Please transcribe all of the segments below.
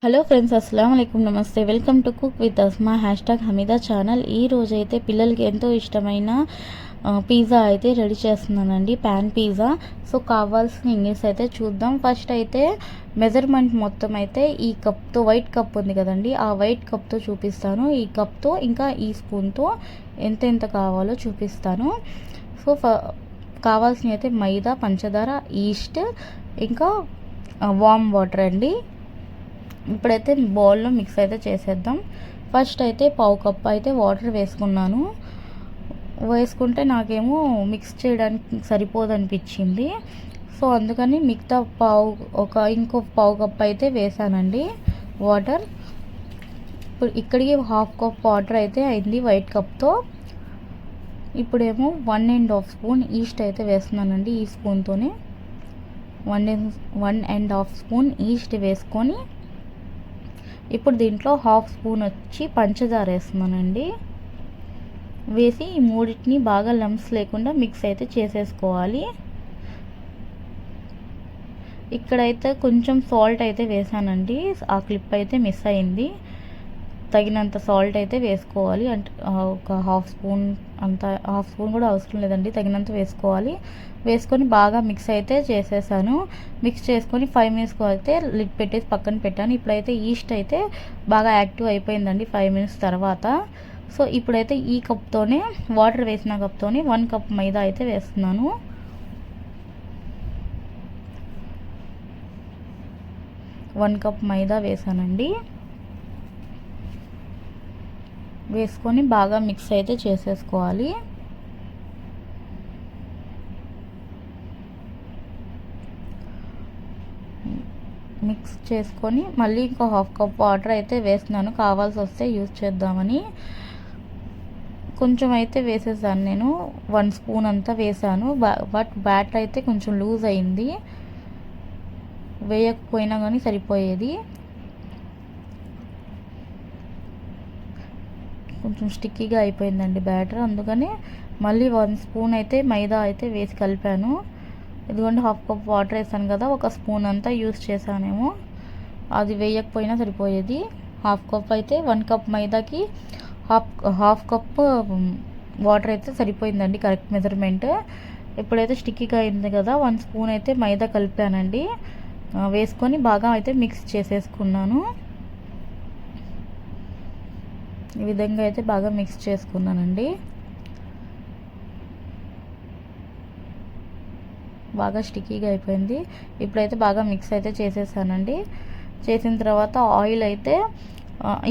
Hello friends, అస్సలం అయికం, నమస్తే. Welcome to cook with Asma #Hamida channel. ఈ రోజు అయితే పిల్లలకి ఎంతో ఇష్టమైన పిజ్జా అయితే రెడీ చేస్తున్నానండి, ప్యాన్ పిజ్జా. సో కావాల్సిన ఇంగ్రీడియంట్స్ అయితే చూద్దాం. ఫస్ట్ అయితే మెజర్మెంట్ మొత్తం అయితే ఈ కప్తో, వైట్ కప్ ఉంది కదండి, ఆ వైట్ కప్తో చూపిస్తాను. ఈ కప్తో ఇంకా ఈ స్పూన్తో ఎంత కావాలో చూపిస్తాను. సో కావాల్సినవి అయితే మైదా, పంచదార, ఈస్ట్, ఇంకా వామ్ వాటర్ అండి. ఇప్పుడైతే బౌల్లో మిక్స్ అయితే చేసేద్దాం. ఫస్ట్ అయితే పావు కప్ అయితే వాటర్ వేసుకుంటే నాకేమో మిక్స్ చేయడానికి సరిపోదనిపించింది. సో అందుకని మిగతా ఇంకో పావు కప్ అయితే వేసానండి వాటర్. ఇప్పుడు ఇక్కడికి హాఫ్ కప్ వాటర్ అయితే అయింది వైట్ కప్తో. ఇప్పుడేమో 1.5 స్పూన్ ఈస్ట్ అయితే వేస్తున్నానండి. ఈ స్పూన్తోనే 1.5 స్పూన్ ఈస్ట్ వేసుకొని ఇప్పుడు దీంట్లో హాఫ్ స్పూన్ వచ్చి పంచదార వేస్తున్నానండి. వేసి ఈ మూడింటిని బాగా లంప్స్ లేకుండా మిక్స్ అయితే చేసేసుకోవాలి. ఇక్కడైతే కొంచెం సాల్ట్ అయితే వేసానండి, ఆ క్లిప్ అయితే మిస్ అయింది. తగినంత సాల్ట్ అయితే వేసుకోవాలి. అంటే ఒక హాఫ్ స్పూన్ కూడా అవసరం లేదండి, తగినంత వేసుకోవాలి. వేసుకొని బాగా మిక్స్ అయితే చేసేసాను. మిక్స్ చేసుకొని 5 మినిట్స్ అయితే లిడ్ పెట్టేసి పక్కన పెట్టాను. ఇప్పుడైతే ఈస్ట్ అయితే బాగా యాక్టివ్ అయిపోయిందండి 5 మినిట్స్ తర్వాత. సో ఇప్పుడైతే ఈ కప్తోనే, వాటర్ వేసిన కప్తోనే 1 కప్ మైదా అయితే వేస్తున్నాను. వన్ కప్ మైదా వేసానండి. వేసుకొని బాగా మిక్స్ అయితే చేసేసుకోవాలి. మిక్స్ చేసుకొని మళ్ళీ ఇంకో హాఫ్ కప్ వాటర్ అయితే వేస్తున్నాను, కావాల్సి వస్తే యూజ్ చేద్దామని. కొంచెం అయితే వేసేసాను నేను, 1 స్పూన్ అంతా వేసాను. బట్ బ్యాటర్ అయితే కొంచెం లూజ్ అయింది, వేయకపోయినా కానీ సరిపోయేది. కొంచెం స్టిక్కీగా అయిపోయిందండి బ్యాటర్, అందుకని మళ్ళీ 1 స్పూన్ అయితే మైదా అయితే వేసి కలిపాను. ఇదిగోండి హాఫ్ కప్ వాటర్ వేసాను కదా, 1 స్పూన్ అంతా యూస్ చేశానేమో, అది వేయకపోయినా సరిపోయేది. హాఫ్ కప్ అయితే 1 కప్ మైదాకి హాఫ్ కప్ వాటర్ అయితే సరిపోయిందండి, కరెక్ట్ మెజర్మెంట్. ఇప్పుడైతే స్టిక్కీగా అయింది కదా, 1 స్పూన్ అయితే మైదా కలిపానండి. వేసుకొని బాగా అయితే మిక్స్ చేసేసుకున్నాను. ఈ విధంగా అయితే బాగా మిక్స్ చేసుకున్నానండి. బాగా స్టిక్కీగా అయిపోయింది. ఇప్పుడైతే బాగా మిక్స్ అయితే చేసేసానండి. చేసిన తర్వాత ఆయిల్ అయితే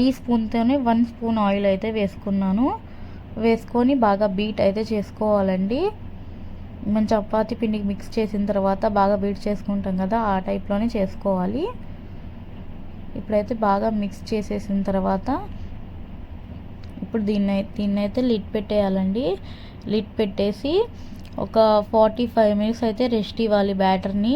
ఈ స్పూన్తోనే 1 స్పూన్ ఆయిల్ అయితే వేసుకున్నాను. వేసుకొని బాగా బీట్ అయితే చేసుకోవాలండి. మనం చపాతీ పిండికి మిక్స్ చేసిన తర్వాత బాగా బీట్ చేసుకుంటాం కదా, ఆ టైప్లోనే చేసుకోవాలి. ఇప్పుడైతే బాగా మిక్స్ చేసేసిన తర్వాత ఇప్పుడు దీన్ని అయితే లిడ్ పెట్టేయాలండి. లిడ్ పెట్టేసి ఒక 45 మినిట్స్ అయితే రెస్ట్ ఇవ్వాలి బ్యాటర్ని.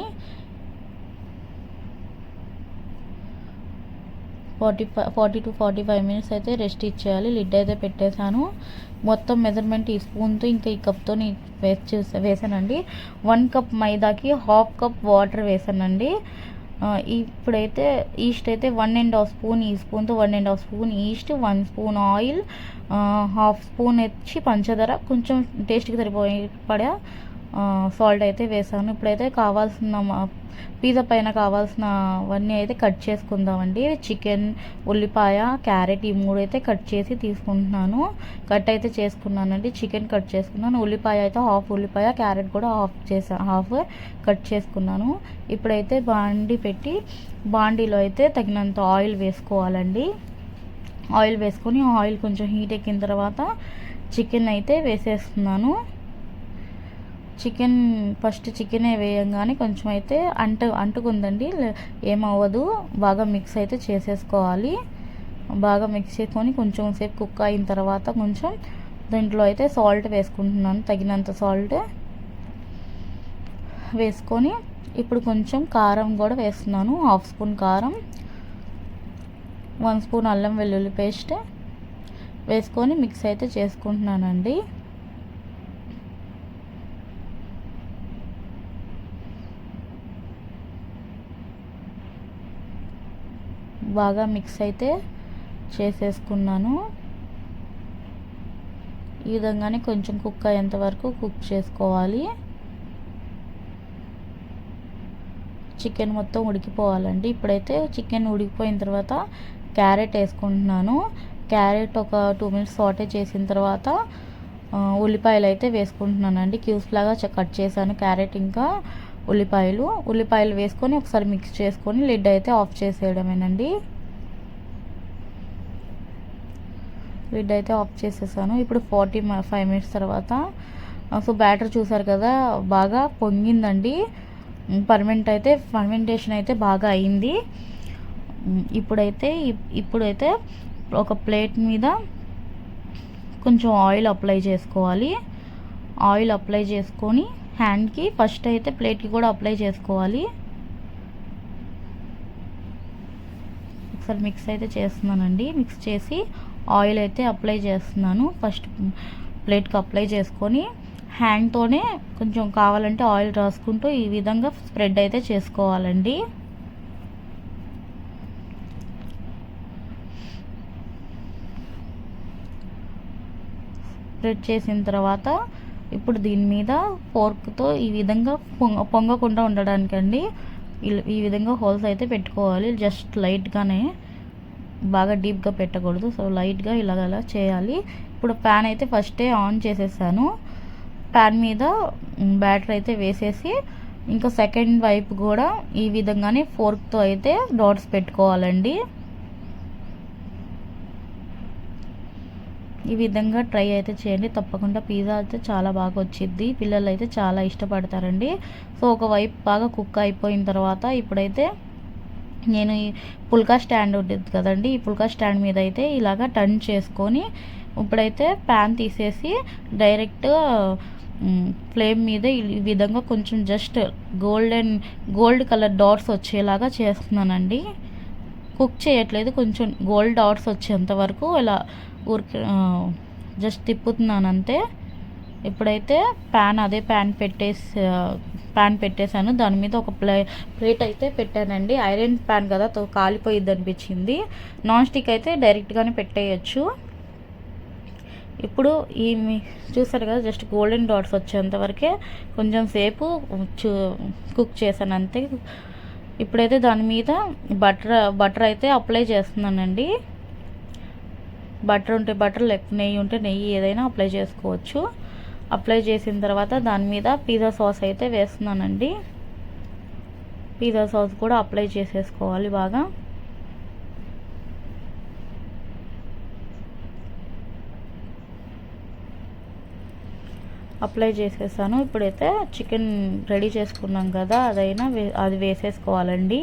40 to 45 మినిట్స్ అయితే రెస్ట్ ఇచ్చేయాలి. లిడ్ అయితే పెట్టేశాను. మొత్తం మెజర్మెంట్ ఈ స్పూన్తో ఇంకా ఈ కప్తో వేసానండి. 1 కప్ మైదాకి హాఫ్ కప్ వాటర్ వేసానండి. ఇప్పుడైతే ఈస్ట్ అయితే 1.5 స్పూన్, ఈ స్పూన్తో 1.5 spoon east, 1 spoon oil, half spoon వచ్చి పంచదార, కొంచెం టేస్ట్కి సరిపడా సాల్ట్ అయితే వేసాను. ఇప్పుడైతే పిజ్జా పైన కావాల్సినవన్నీ అయితే కట్ చేసుకుందామండి. చికెన్, ఉల్లిపాయ, క్యారెట్, ఈ 3 అయితే కట్ చేసి తీసుకుంటున్నాను. కట్ అయితే చేసుకున్నానండి. చికెన్ కట్ చేసుకున్నాను, ఉల్లిపాయ అయితే హాఫ్ ఉల్లిపాయ, క్యారెట్ కూడా హాఫ్ కట్ చేసుకున్నాను. ఇప్పుడైతే బాండీలో అయితే తగినంత ఆయిల్ వేసుకోవాలండి. ఆయిల్ వేసుకొని ఆయిల్ కొంచెం హీట్ ఎక్కిన తర్వాత చికెన్ అయితే వేసేస్తున్నాను. ఫస్ట్ చికెనే వేయంగానే కొంచెం అయితే అంటుకుందండి, ఏమవ్వదు. బాగా మిక్స్ అయితే చేసేసుకోవాలి. బాగా మిక్స్ చేసుకొని కొంచెం సేపు కుక్ అయిన తర్వాత కొంచెం దీంట్లో అయితే సాల్ట్ వేసుకుంటున్నాను, తగినంత సాల్ట్ వేసుకొని ఇప్పుడు కొంచెం కారం కూడా వేస్తున్నాను. హాఫ్ స్పూన్ కారం, 1 స్పూన్ అల్లం వెల్లుల్లి పేస్ట్ వేసుకొని మిక్స్ అయితే చేసుకుంటున్నానండి. బాగా మిక్స్ అయితే చేసేసుకున్నాను. ఈ విధంగానే కొంచెం కుక్ అయ్యేంత వరకు కుక్ చేసుకోవాలి. చికెన్ మొత్తం ఉడికిపోవాలండి. ఇప్పుడైతే చికెన్ ఉడికిపోయిన తర్వాత క్యారెట్ వేసుకుంటున్నాను. క్యారెట్ ఒక 2 మినిట్స్ సాటే చేసిన తర్వాత ఉల్లిపాయలు అయితే వేసుకుంటున్నానండి. క్యూబ్స్ లాగా కట్ చేశాను క్యారెట్ ఇంకా ఉల్లిపాయలు వేసుకొని ఒకసారి మిక్స్ చేసుకొని లిడ్ అయితే ఆఫ్ చేసేయడమేనండి. లిడ్ అయితే ఆఫ్ చేసేసాను. ఇప్పుడు 45 మినిట్స్ తర్వాత సో బ్యాటర్ చూసారు కదా బాగా పొంగిందండి. ఫర్మెంటేషన్ అయితే బాగా అయింది. ఇప్పుడైతే ఒక ప్లేట్ మీద కొంచెం ఆయిల్ అప్లై చేసుకోవాలి. ఆయిల్ అప్లై చేసుకొని హ్యాండ్కి ఫస్ట్ అయితే ప్లేట్కి కూడా అప్లై చేసుకోవాలి. ఒకసారి మిక్స్ అయితే చేస్తున్నానండి. మిక్స్ చేసి ఆయిల్ అయితే అప్లై చేస్తున్నాను. ఫస్ట్ ప్లేట్కి అప్లై చేసుకొని హ్యాండ్తోనే కొంచెం కావాలంటే ఆయిల్ రాసుకుంటూ ఈ విధంగా స్ప్రెడ్ అయితే చేసుకోవాలండి. స్ప్రెడ్ చేసిన తర్వాత ఇప్పుడు దీని మీద ఫోర్క్తో ఈ విధంగా పొంగకుండా ఉండడానికండి ఈ విధంగా హోల్స్ అయితే పెట్టుకోవాలి. జస్ట్ లైట్గానే, బాగా డీప్గా పెట్టకూడదు. సో లైట్గా ఇలాగ చేయాలి. ఇప్పుడు ప్యాన్ అయితే ఫస్టే ఆన్ చేసేసాను. ప్యాన్ మీద బ్యాటర్ అయితే వేసేసి ఇంకా సెకండ్ వైపు కూడా ఈ విధంగానే ఫోర్క్తో అయితే డాట్స్ పెట్టుకోవాలండి. ఈ విధంగా ట్రై అయితే చేయండి తప్పకుండా. పిజ్జా అయితే చాలా బాగా వచ్చింది. పిల్లలు అయితే చాలా ఇష్టపడతారండి. సో ఒకవైపు బాగా కుక్ అయిపోయిన తర్వాత ఇప్పుడైతే నేను ఈ పుల్కా స్టాండ్ ఉంటుంది కదండి, ఈ పుల్కా స్టాండ్ మీద అయితే ఇలాగా టర్న్ చేసుకొని ఇప్పుడైతే ప్యాన్ తీసేసి డైరెక్ట్ ఫ్లేమ్ మీద ఈ విధంగా కొంచెం జస్ట్ గోల్డ్ కలర్ డాట్స్ వచ్చేలాగా చేస్తున్నానండి. కుక్ చేయట్లేదు, కొంచెం గోల్డ్ డాట్స్ వచ్చేంత వరకు ఇలా ఊరికి జస్ట్ తిప్పుతున్నాను అంతే. ఇప్పుడైతే ప్యాన్ పెట్టేశాను. దాని మీద ఒక ప్లేట్ అయితే పెట్టానండి. ఐరన్ ప్యాన్ కదా కాలిపోయిద్ది అనిపించింది. నాన్ స్టిక్ అయితే డైరెక్ట్గానే పెట్టేయచ్చు. ఇప్పుడు చూసారు కదా జస్ట్ గోల్డెన్ డాట్స్ వచ్చేంత వరకే కొంచెం సేపు కుక్ చేశాను అంతే. ఇప్పుడైతే దాని మీద బటర్ అయితే అప్లై చేస్తున్నానండి. బటర్ ఉంటే బటర్, లేకపోతే నెయ్యి ఉంటే నెయ్యి, ఏదైనా అప్లై చేసుకోవచ్చు. అప్లై చేసిన తర్వాత దాని మీద పిజ్జా సాస్ అయితే వేస్తున్నానండి. పిజ్జా సాస్ కూడా అప్లై చేసేసుకోవాలి బాగా. అప్లై చేసేసాను. ఇప్పుడైతే చికెన్ రెడీ చేసుకున్నాం కదా అది వేసేసుకోవాలండి.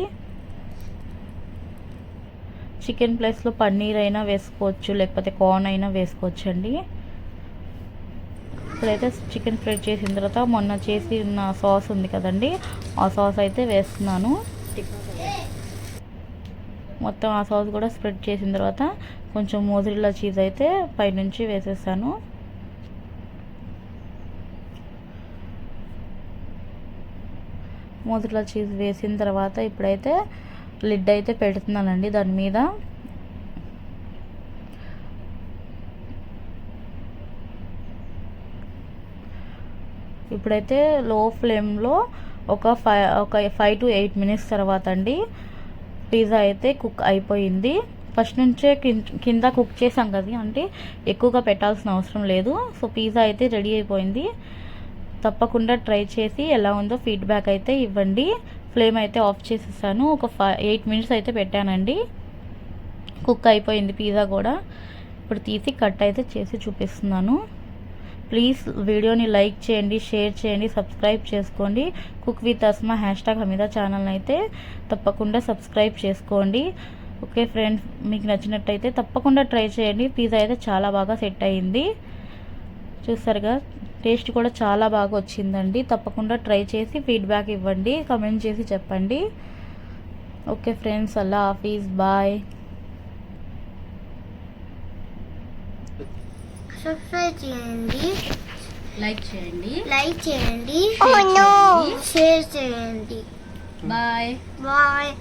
చికెన్ ప్లేస్లో పన్నీర్ అయినా వేసుకోవచ్చు, లేకపోతే కార్న్ అయినా వేసుకోవచ్చు అండి. ఇప్పుడైతే చికెన్ ఫ్రై చేసిన తర్వాత మొన్న చేసిన సాస్ ఉంది కదండి, ఆ సాస్ అయితే వేస్తున్నాను. మొత్తం ఆ సాస్ కూడా స్ప్రెడ్ చేసిన తర్వాత కొంచెం మోజరెల్లా చీజ్ అయితే పైనుంచి వేసేసాను. మోజరెల్లా చీజ్ వేసిన తర్వాత ఇప్పుడైతే లిడ్ అయితే పెడుతున్నానండి దాని మీద. ఇప్పుడైతే లో ఫ్లేమ్లో ఒక 5 to 8 మినిట్స్ తర్వాత అండి పిజ్జా అయితే కుక్ అయిపోయింది. ఫస్ట్ నుంచే కింద కుక్ చేసాం కదా, అంటే ఎక్కువగా పెట్టాల్సిన అవసరం లేదు. సో పిజ్జా అయితే రెడీ అయిపోయింది. తప్పకుండా ట్రై చేసి ఎలా ఉందో ఫీడ్బ్యాక్ అయితే ఇవ్వండి. ఫ్లేమ్ అయితే ఆఫ్ చేసేసాను. ఒక 8 మినిట్స్ అయితే పెట్టానండి. కుక్ అయిపోయింది పిజ్జా కూడా. ఇప్పుడు తీసి కట్ అయితే చేసి చూపిస్తున్నాను. ప్లీజ్ వీడియోని లైక్ చేయండి, షేర్ చేయండి, సబ్స్క్రైబ్ చేసుకోండి. కుక్ విత్ అస్మా #హమీదా ఛానల్ని అయితే తప్పకుండా సబ్స్క్రైబ్ చేసుకోండి. ఓకే ఫ్రెండ్స్, మీకు నచ్చినట్టయితే తప్పకుండా ట్రై చేయండి. పిజ్జా అయితే చాలా బాగా సెట్ అయ్యింది. చూసారుగా, టేస్ట్ కూడా చాలా బాగా వచ్చిందండి. తప్పకుండా ట్రై చేసి ఫీడ్బ్యాక్ ఇవ్వండి, కమెంట్ చేసి చెప్పండి. ఓకే ఫ్రెండ్స్, అల్లా హాఫీజ్, బాయ్. సబ్స్క్రైబ్ చేయండి, లైక్ చేయండి, షేర్ చేయండి. బాయ్.